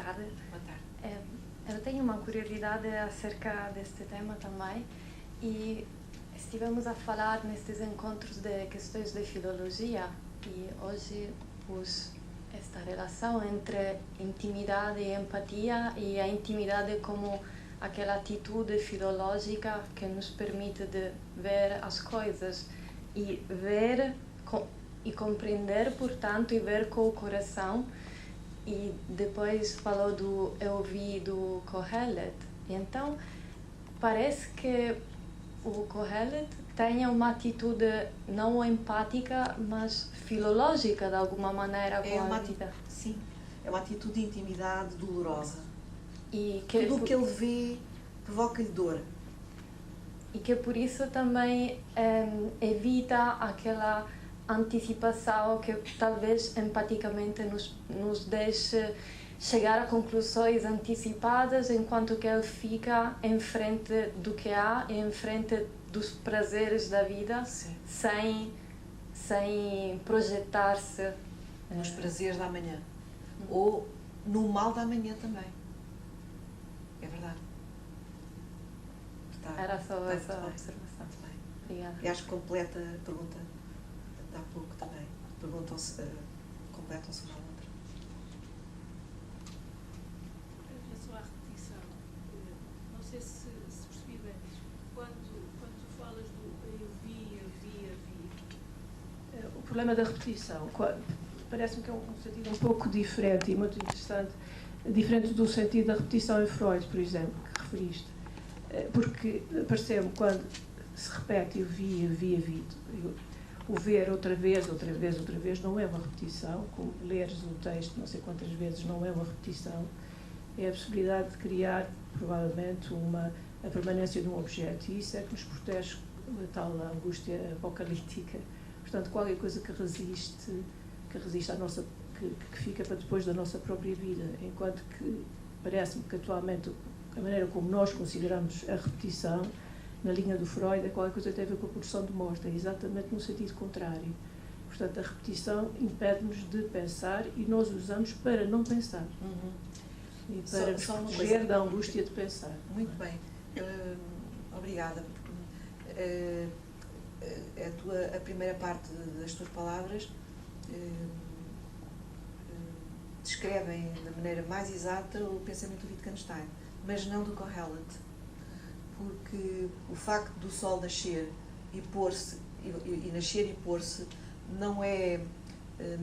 tarde. Boa tarde. Eu tenho uma curiosidade acerca deste tema também, e estivemos a falar nestes encontros de questões de filologia, e hoje pus esta relação entre intimidade e empatia, e a intimidade como aquela atitude filológica que nos permite de ver as coisas e ver e compreender, portanto, e ver com o coração. E depois falou do eu vi do Kohelet. Então parece que o Kohelet tenha uma atitude não empática, mas filológica de alguma maneira com a vida. Sim, é uma atitude de intimidade dolorosa. E que tudo o que ele vê provoca-lhe dor. E que por isso também evita aquela antecipação que talvez empaticamente nos deixe chegar a conclusões antecipadas, enquanto que ele fica em frente do que há, em frente dos prazeres da vida, sem projetar-se nos prazeres da manhã ou no mal da manhã também. É verdade. Era só essa observação. Obrigada. E acho que completa a pergunta de há pouco também. Perguntam-se, completam-se uma outra. É só a repetição. Não sei se percebi bem. Quando tu falas do eu vi. O problema da repetição, parece-me que é um sentido um pouco diferente e muito interessante, diferente do sentido da repetição em Freud, por exemplo, que referiste. Porque pareceu-me, quando se repete eu vi, o ver outra vez, não é uma repetição, como leres um texto não sei quantas vezes não é uma repetição, é a possibilidade de criar, provavelmente, a permanência de um objeto, e isso é que nos protege da tal angústia apocalíptica. Portanto, qualquer coisa que resiste à nossa, que fica para depois da nossa própria vida, enquanto que parece-me que atualmente a maneira como nós consideramos a repetição, na linha do Freud, é qualquer coisa que tem a ver com a produção de morte, é exatamente no sentido contrário. Portanto, a repetição impede-nos de pensar e nós usamos para não pensar. E para nos proteger da angústia de pensar. Muito bem. Obrigada. A primeira parte das tuas palavras descrevem da maneira mais exata o pensamento do Wittgenstein, mas não do Kohelet, porque o facto do sol nascer e pôr-se, e nascer e pôr-se, não é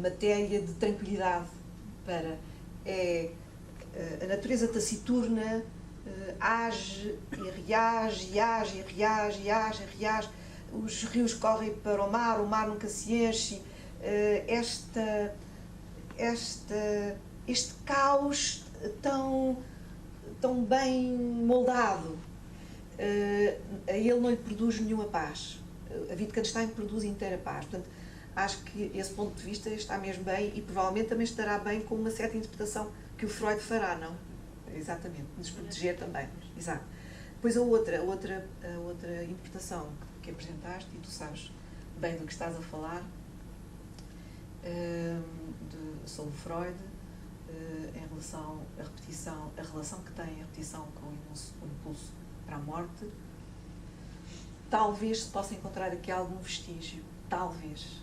matéria de tranquilidade a natureza taciturna age e reage, os rios correm para o mar nunca se enche, este caos tão bem moldado, a ele não lhe produz nenhuma paz. A Wittgenstein produz inteira paz. Portanto, acho que esse ponto de vista está mesmo bem, e provavelmente também estará bem com uma certa interpretação que o Freud fará, não? Exatamente, nos proteger também. Exato. Depois a outra interpretação que apresentaste, e tu sabes bem do que estás a falar, sobre Freud, em relação à repetição, a relação que tem a repetição com o impulso para a morte, talvez se possa encontrar aqui algum vestígio, talvez,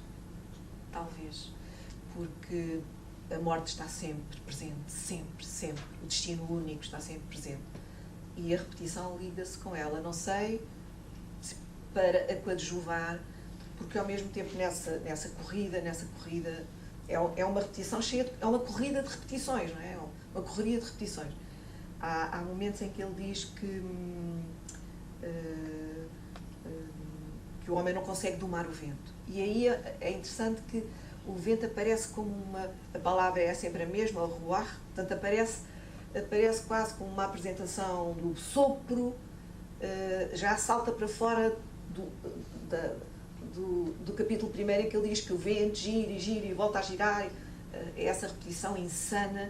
porque a morte está sempre presente, sempre, o destino único está sempre presente, e a repetição liga-se com ela, não sei se para a coadjuvar, porque ao mesmo tempo nessa corrida é uma repetição cheia, é uma corrida de repetições, não é? Uma correria de repetições. Há momentos em que ele diz que o homem não consegue domar o vento, e aí é interessante que o vento aparece como a palavra é sempre a mesma, o ruach, portanto aparece quase como uma apresentação do sopro, já salta para fora do capítulo 1 em que ele diz que o vento gira e volta a girar, é essa repetição insana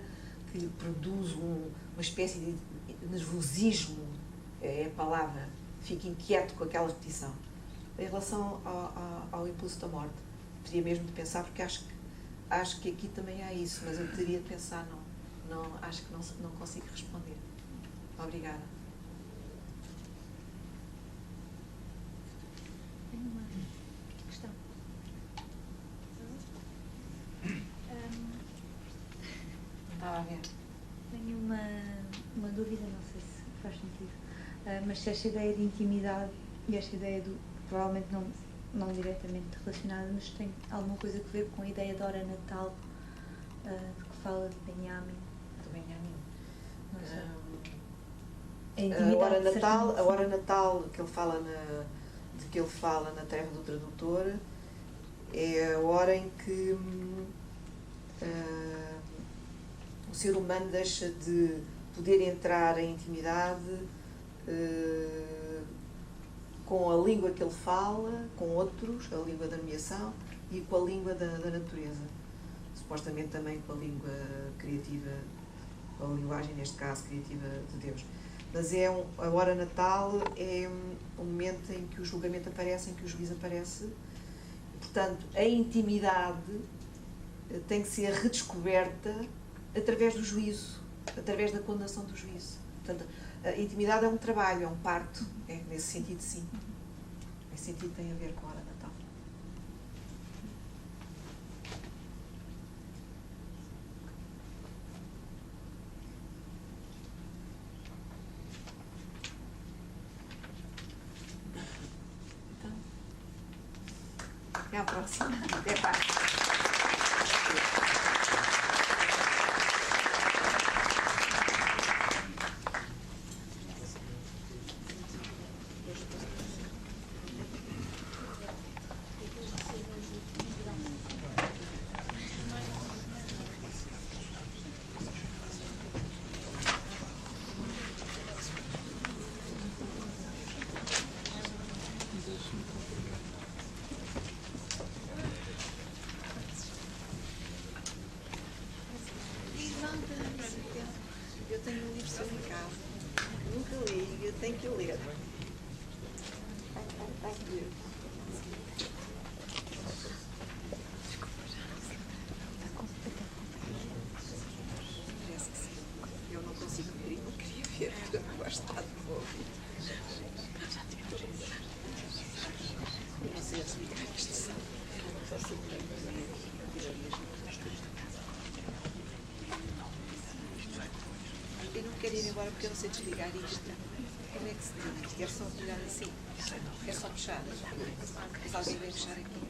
que produz uma espécie de nervosismo, é a palavra, fica inquieto com aquela repetição. Em relação ao impulso da morte, teria mesmo de pensar, porque acho que aqui também há isso, mas eu teria de pensar, não. acho que não consigo responder. Obrigada. Tenho uma questão. Estava a ver. Tenho uma dúvida, não sei se faz sentido, mas se esta ideia de intimidade e esta ideia do, provavelmente não diretamente relacionada, mas tem alguma coisa a ver com a ideia da hora natal, de que fala de Benjamin. Do Benjamin. Não sei. A intimidade, hora natal que ele fala de que ele fala na Terra do Tradutor é a hora em que o ser humano deixa de poder entrar em intimidade com a língua que ele fala, com outros, a língua da nomeação, e com a língua da natureza. Supostamente também com a língua criativa, com a linguagem, neste caso, criativa de Deus. Mas a hora natal é o momento em que o julgamento aparece, em que o juiz aparece. Portanto, a intimidade tem que ser redescoberta através do juízo, através da condenação do juízo. Portanto, a intimidade é um trabalho, é um parto, nesse sentido, sim. Nesse sentido tem a ver com a hora natal. Até à próxima. Até mais. Eu tenho um livro seu em casa, nunca li, eu tenho que ler. Parece que sim. Eu não consigo ver, eu queria ver, porque eu não gosto de ouvir. Não sei as ligadas de som. Só sei que tenho eu não quero ir embora porque eu não sei desligar isto. Como é que se diz? Quero só ligar assim. Quero só puxar. Mas alguém vai puxar aqui.